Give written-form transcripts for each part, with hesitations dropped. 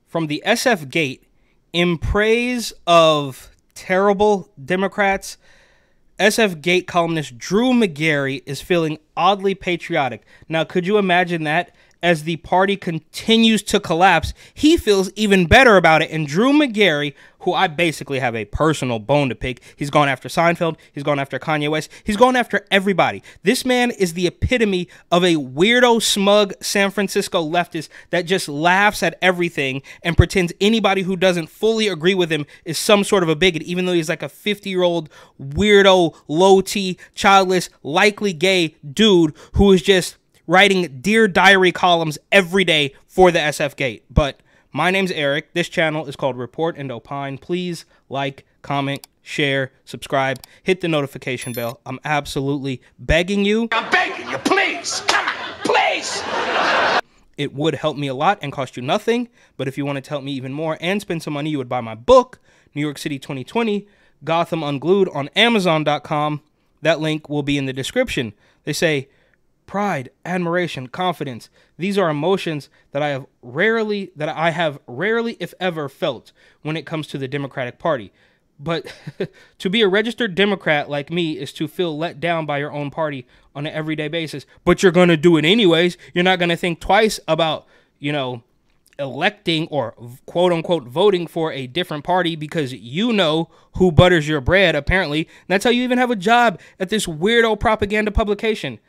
from the SF Gate in praise of terrible Democrats. SF Gate columnist Drew McGarry is feeling oddly patriotic. Now, could you imagine that? As the party continues to collapse, he feels even better about it. And Drew McGarry, who I basically have a personal bone to pick, he's gone after Seinfeld, he's gone after Kanye West, he's gone after everybody. This man is the epitome of a weirdo, smug San Francisco leftist that just laughs at everything and pretends anybody who doesn't fully agree with him is some sort of a bigot, even though he's like a 50-year-old weirdo, low-T, childless, likely gay dude who is just writing Dear Diary columns every day for the SF Gate. But my name's Eric. This channel is called Report and Opine. Please like, comment, share, subscribe, hit the notification bell. I'm absolutely begging you. I'm begging you, please. Come on, please. It would help me a lot and cost you nothing. But if you wanted to help me even more and spend some money, you would buy my book, New York City 2020, Gotham Unglued, on Amazon.com. That link will be in the description. They say, pride, admiration, confidence. These are emotions that I have rarely, if ever, felt when it comes to the Democratic Party. But to be a registered Democrat like me is to feel let down by your own party on an everyday basis. But you're going to do it anyways. You're not going to think twice about, electing or quote unquote voting for a different party because you know who butters your bread, apparently. And that's how you even have a job at this weirdo propaganda publication.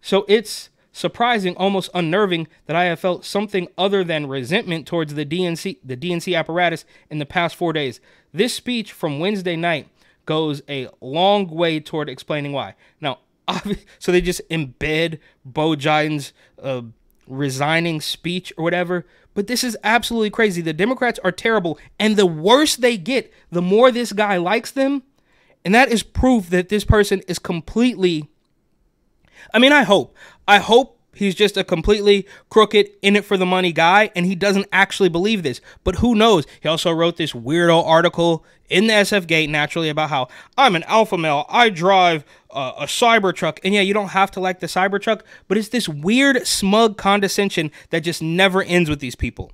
So it's surprising, almost unnerving, that I have felt something other than resentment towards the DNC apparatus in the past 4 days. This speech from Wednesday night goes a long way toward explaining why. Now, so they just embed Beau Biden's resigning speech or whatever, but this is absolutely crazy. The Democrats are terrible, and the worse they get, the more this guy likes them, and that is proof that this person is completely... I hope he's just a completely crooked, in it for the money guy, and he doesn't actually believe this. But who knows? He also wrote this weirdo article in the SF Gate, naturally, about how I'm an alpha male, I drive a Cybertruck. And yeah, you don't have to like the Cybertruck, but it's this weird, smug condescension that just never ends with these people.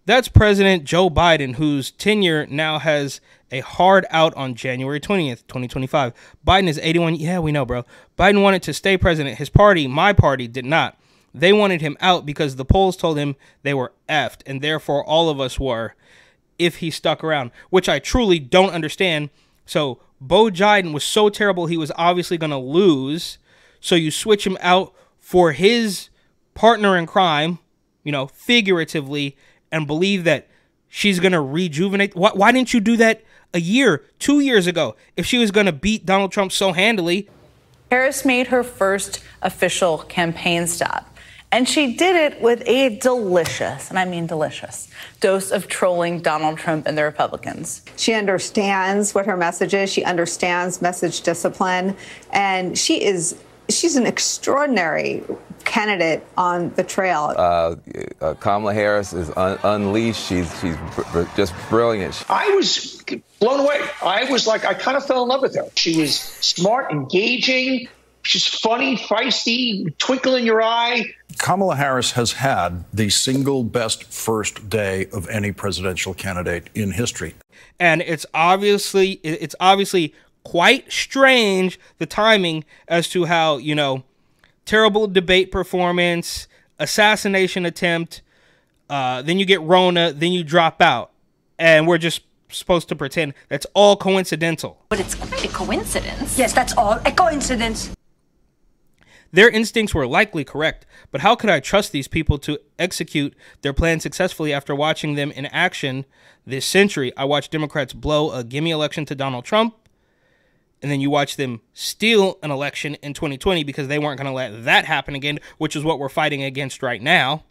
That's President Joe Biden, whose tenure now has a hard out on January 20th, 2025. Biden is 81. Yeah, we know, bro. Biden wanted to stay president. His party, my party, did not. They wanted him out because the polls told him they were effed, and therefore all of us were, if he stuck around, which I truly don't understand. So Beau Biden was so terrible, he was obviously going to lose. So you switch him out for his partner in crime, figuratively, and believe that she's going to rejuvenate. Why didn't you do that a year, 2 years ago, if she was going to beat Donald Trump so handily? Harris made her first official campaign stop, and she did it with a delicious, and I mean delicious, dose of trolling Donald Trump and the Republicans. She understands what her message is. She understands message discipline, and she's an extraordinary candidate on the trail. Kamala Harris is unleashed. She's just brilliant. I was blown away. I kind of fell in love with her. She was smart, engaging. She's funny, feisty, twinkle in your eye. Kamala Harris has had the single best first day of any presidential candidate in history. And it's obviously quite strange, the timing, as to how, terrible debate performance, assassination attempt, then you get Rona, then you drop out. And we're just supposed to pretend that's all coincidental. But it's quite a coincidence. Yes, that's all a coincidence. Their instincts were likely correct, but how could I trust these people to execute their plan successfully after watching them in action this century? I watched Democrats blow a gimme election to Donald Trump, and then you watch them steal an election in 2020 because they weren't going to let that happen again, which is what we're fighting against right now.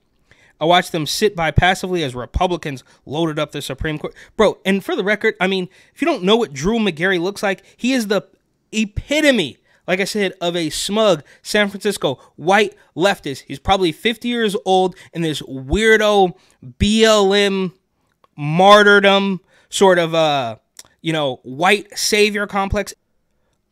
I watched them sit by passively as Republicans loaded up the Supreme Court. Bro, and for the record, if you don't know what Drew McGarry looks like, he is the epitome, like I said, of a smug San Francisco white leftist. He's probably 50 years old in this weirdo BLM martyrdom sort of, white savior complex.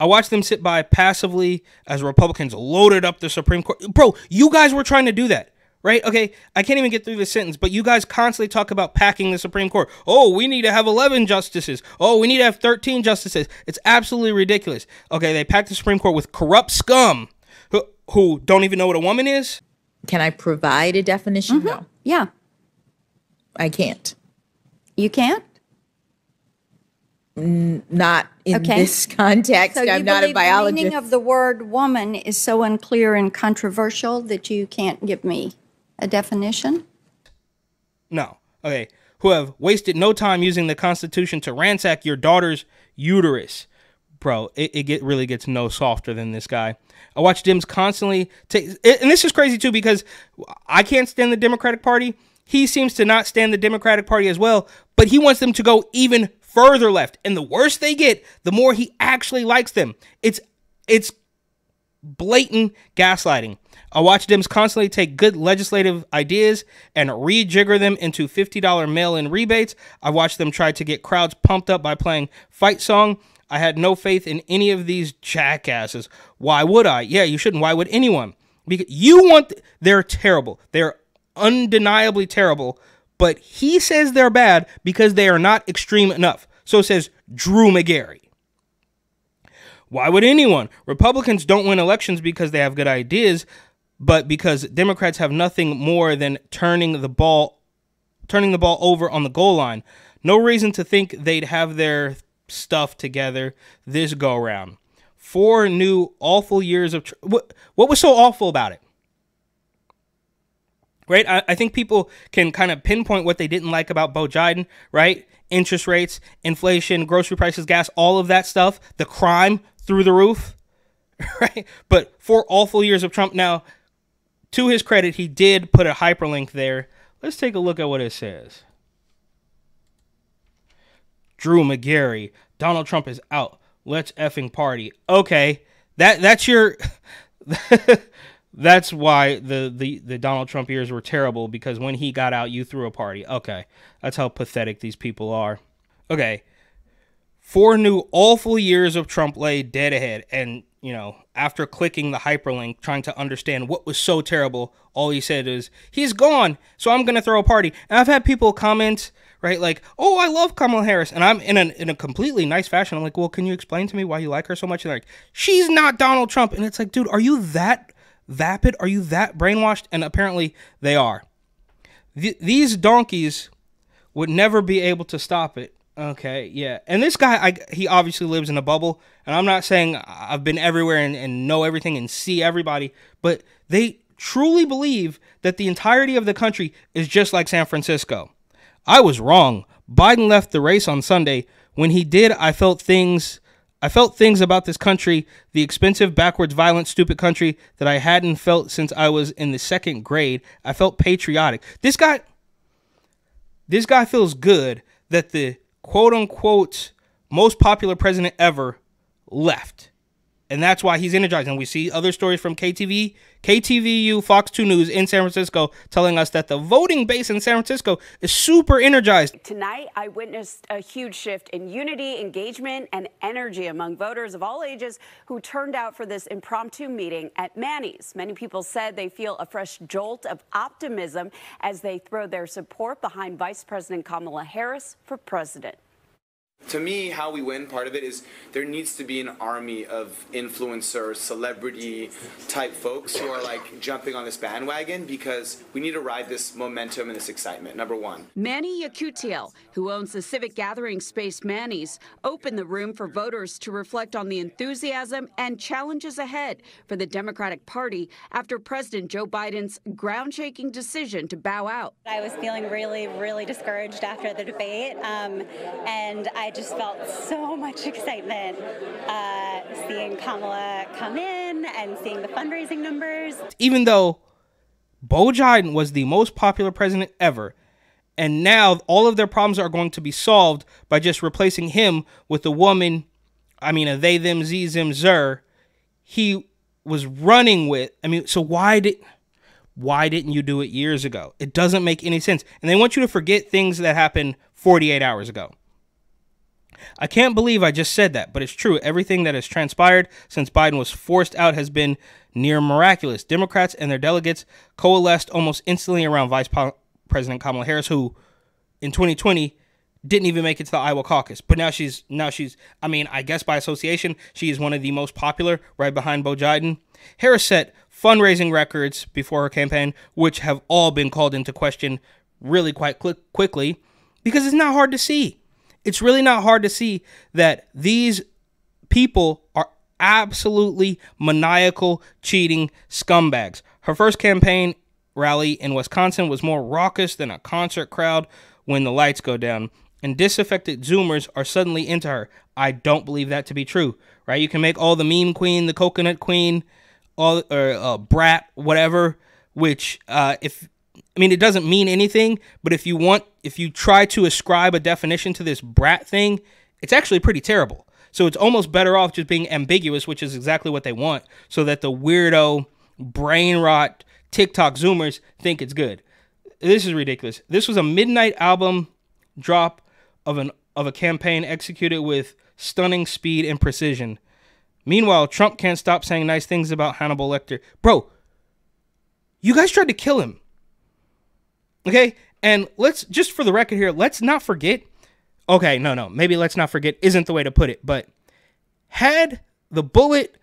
I watched them sit by passively as Republicans loaded up the Supreme Court. Bro, you guys were trying to do that. right? Okay, I can't even get through this sentence, but you guys constantly talk about packing the Supreme Court. Oh, we need to have 11 justices. Oh, we need to have 13 justices. It's absolutely ridiculous. Okay, they packed the Supreme Court with corrupt scum who don't even know what a woman is. Can I provide a definition? No. Yeah. I can't. You can't? Not in this context. So I'm not a biologist. The meaning of the word woman is so unclear and controversial that you can't give me a definition? No. Okay. Who have wasted no time using the Constitution to ransack your daughter's uterus. Bro, it really gets no softer than this guy. I watch Dems constantly take, and this is crazy too because I can't stand the Democratic Party. He seems to not stand the Democratic Party as well, but he wants them to go even further left. And the worse they get, the more he actually likes them. It's blatant gaslighting. I watch Dems constantly take good legislative ideas and rejigger them into $50 mail-in rebates. I watch them try to get crowds pumped up by playing Fight Song. I had no faith in any of these jackasses. Why would I? Yeah, you shouldn't. Why would anyone? Because they're terrible. They're undeniably terrible, but he says they're bad because they are not extreme enough. So says Drew McGarry. Why would anyone? Republicans don't win elections because they have good ideas, but because Democrats have nothing more than turning the ball over on the goal line. No reason to think they'd have their stuff together this go around. 4 new awful years of what was so awful about it? Right? I think people can kind of pinpoint what they didn't like about Beau Biden, right? Interest rates, inflation, grocery prices, gas, all of that stuff, the crime through the roof, right? But 4 awful years of Trump. Now, to his credit, he did put a hyperlink there. Let's take a look at what it says. Drew McGarry, Donald Trump is out. Let's effing party. Okay, that's your... That's why the Donald Trump years were terrible, because when he got out, you threw a party. Okay, that's how pathetic these people are. Okay, 4 new awful years of Trump lay dead ahead. And, after clicking the hyperlink, trying to understand what was so terrible, all he said is, he's gone, so I'm going to throw a party. And I've had people comment, right, like, oh, I love Kamala Harris. And I'm in a completely nice fashion. I'm like, well, can you explain to me why you like her so much? And they're like, she's not Donald Trump. And it's like, dude, are you that vapid? Are you that brainwashed? And apparently they are. These donkeys would never be able to stop it. Okay, yeah. And this guy, he obviously lives in a bubble. And I'm not saying I've been everywhere and know everything and see everybody, but they truly believe that the entirety of the country is just like San Francisco. I was wrong. Biden left the race on Sunday. When he did, I felt things about this country, the expensive, backwards, violent, stupid country that I hadn't felt since I was in the 2nd grade. I felt patriotic. This guy feels good that the quote-unquote most popular president ever left. And that's why he's energized. And we see other stories from KTVU, Fox 2 News in San Francisco telling us that the voting base in San Francisco is super energized. Tonight, I witnessed a huge shift in unity, engagement, and energy among voters of all ages who turned out for this impromptu meeting at Manny's. Many people said they feel a fresh jolt of optimism as they throw their support behind Vice President Kamala Harris for president. To me, how we win, part of it is there needs to be an army of influencer, celebrity type folks who are like jumping on this bandwagon, because we need to ride this momentum and this excitement, number one. Manny Yakutiel, who owns the civic gathering space Manny's, opened the room for voters to reflect on the enthusiasm and challenges ahead for the Democratic Party after President Joe Biden's ground-shaking decision to bow out. I was feeling really, really discouraged after the debate, and I just felt so much excitement seeing Kamala come in and seeing the fundraising numbers. Even though Beau Biden was the most popular president ever, and now all of their problems are going to be solved by just replacing him with a woman, a they, them, z, zim, zer, he was running with. So why didn't you do it years ago? It doesn't make any sense. And they want you to forget things that happened 48 hours ago. I can't believe I just said that, but it's true. Everything that has transpired since Biden was forced out has been near miraculous. Democrats and their delegates coalesced almost instantly around Vice President Kamala Harris, who in 2020 didn't even make it to the Iowa caucus. But now she's, I mean, I guess by association, she is one of the most popular, right behind Beau Biden. Harris set fundraising records before her campaign, which have all been called into question really quite quickly, because it's not hard to see. It's really not hard to see that these people are absolutely maniacal, cheating scumbags. Her first campaign rally in Wisconsin was more raucous than a concert crowd when the lights go down, and disaffected Zoomers are suddenly into her. I don't believe that to be true, right? You can make all the meme queen, the coconut queen, all or brat, whatever, which it doesn't mean anything, but if you try to ascribe a definition to this brat thing, it's actually pretty terrible. So it's almost better off just being ambiguous, which is exactly what they want, so that the weirdo, brain rot TikTok Zoomers think it's good. This is ridiculous. This was a midnight album drop of a campaign executed with stunning speed and precision. Meanwhile, Trump can't stop saying nice things about Hannibal Lecter. Bro, you guys tried to kill him. Okay? And let's, just for the record here, let's not forget. Okay, no. Maybe let's not forget isn't the way to put it. But had the bullet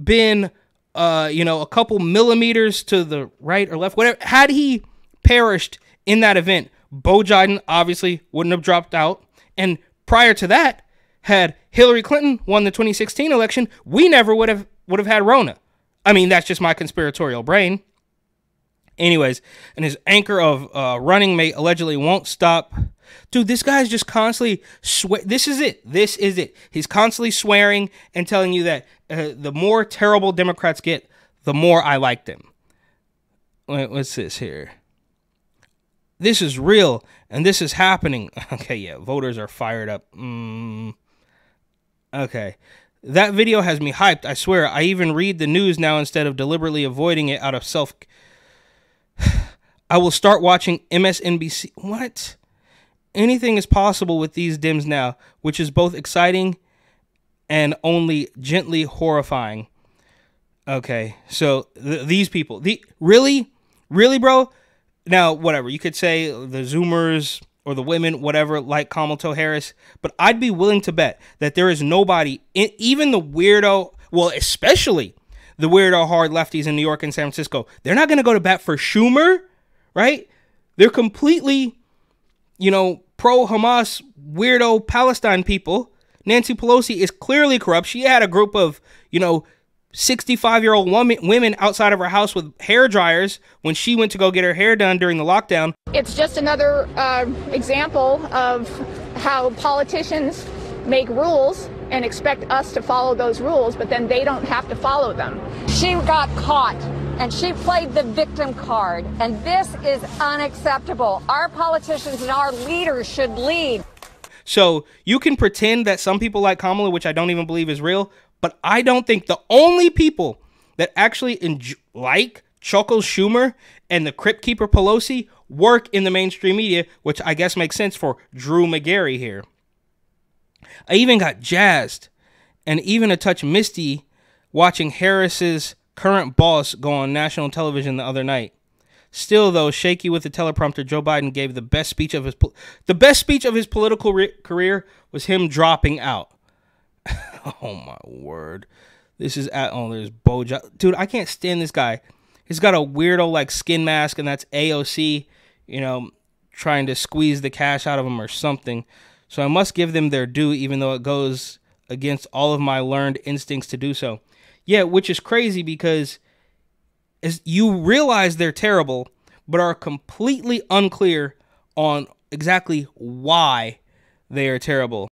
been, a couple millimeters to the right or left, whatever, had he perished in that event, Beau Biden obviously wouldn't have dropped out. And prior to that, had Hillary Clinton won the 2016 election, we never would have had Rona. I mean, that's just my conspiratorial brain. Anyways, and his anchor of running mate allegedly won't stop. Dude, this guy's just constantly This is it. He's constantly swearing and telling you that the more terrible Democrats get, the more I like them. Wait, what's this here? This is real, and this is happening. Okay, yeah, voters are fired up. Okay. That video has me hyped, I swear. I even read the news now instead of deliberately avoiding it out of self. I will start watching MSNBC. What? Anything is possible with these Dems now, which is both exciting and only gently horrifying. Okay, so these people. Really, bro? Now, whatever, you could say the Zoomers or the women, whatever, like Kamala Harris, but I'd be willing to bet that there is nobody, even the weirdo, well, especially the weirdo hard lefties in New York and San Francisco, they're not going to go to bat for Schumer, right? They're completely, pro-Hamas, weirdo Palestine people. Nancy Pelosi is clearly corrupt. She had a group of, 65-year-old women outside of her house with hair dryers when she went to go get her hair done during the lockdown. It's just another example of how politicians make rules and expect us to follow those rules, but then they don't have to follow them. She got caught and she played the victim card, and this is unacceptable. Our politicians and our leaders should lead. So you can pretend that some people like Kamala, which I don't even believe is real, but I don't think the only people that actually like Chuckles Schumer and the Crypt Keeper Pelosi work in the mainstream media, which I guess makes sense for Drew McGarry here. I even got jazzed and even a touch misty watching Harris's current boss go on national television the other night. Still, though, shaky with the teleprompter, Joe Biden gave the best speech of his political career was him dropping out. Oh my word! This is there's Bojo. Dude, I can't stand this guy. He's got a weirdo like skin mask, and that's AOC. Trying to squeeze the cash out of him or something. So I must give them their due, even though it goes against all of my learned instincts to do so. Yeah, which is crazy because you realize they're terrible, but are completely unclear on exactly why they are terrible.